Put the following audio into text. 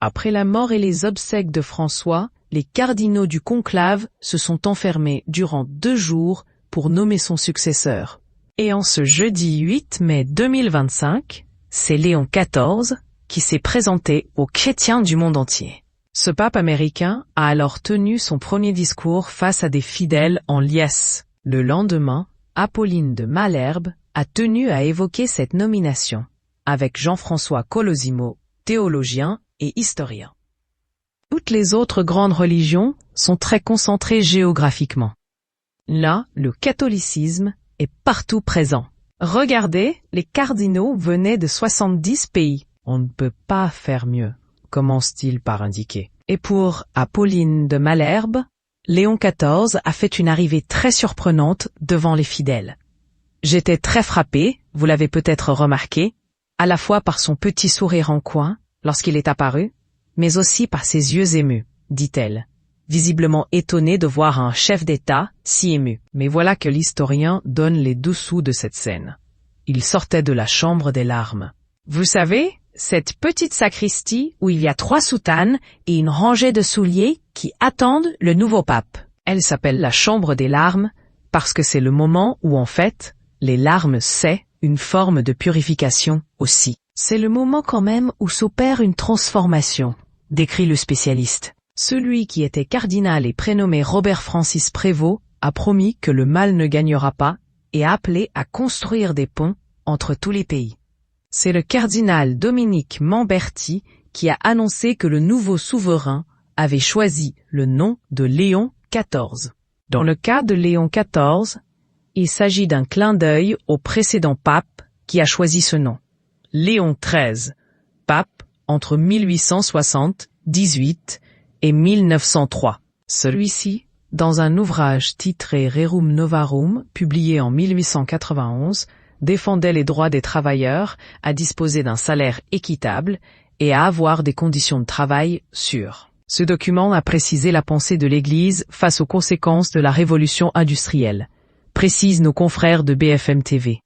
Après la mort et les obsèques de François, les cardinaux du conclave se sont enfermés durant 2 jours pour nommer son successeur. Et en ce jeudi 8 mai 2025, c'est Léon XIV qui s'est présenté aux chrétiens du monde entier. Ce pape américain a alors tenu son premier discours face à des fidèles en liesse. Le lendemain, Apolline de Malherbe a tenu à évoquer cette nomination, avec Jean-François Colosimo, théologien et historien. Toutes les autres grandes religions sont très concentrées géographiquement. Là, le catholicisme est partout présent. Regardez, les cardinaux venaient de 70 pays. On ne peut pas faire mieux, commence-t-il par indiquer. Et pour Apolline de Malherbe, Léon XIV a fait une arrivée très surprenante devant les fidèles. J'étais très frappé, vous l'avez peut-être remarqué, à la fois par son petit sourire en coin lorsqu'il est apparu, mais aussi par ses yeux émus, dit-elle, visiblement étonnée de voir un chef d'État si ému. Mais voilà que l'historien donne les dessous de cette scène. Il sortait de la chambre des larmes. Vous savez, cette petite sacristie où il y a 3 soutanes et une rangée de souliers qui attendent le nouveau pape. Elle s'appelle la chambre des larmes parce que c'est le moment où en fait, les larmes c'est une forme de purification aussi. C'est le moment quand même où s'opère une transformation, décrit le spécialiste. Celui qui était cardinal et prénommé Robert Francis Prévost a promis que le mal ne gagnera pas et a appelé à construire des ponts entre tous les pays. C'est le cardinal Dominique Mamberti qui a annoncé que le nouveau souverain avait choisi le nom de Léon XIV. Dans le cas de Léon XIV, il s'agit d'un clin d'œil au précédent pape qui a choisi ce nom. Léon XIII, pape entre 1878 et 1903. Celui-ci, dans un ouvrage titré Rerum Novarum, publié en 1891, défendait les droits des travailleurs à disposer d'un salaire équitable et à avoir des conditions de travail sûres. Ce document a précisé la pensée de l'Église face aux conséquences de la révolution industrielle, précisent nos confrères de BFM TV.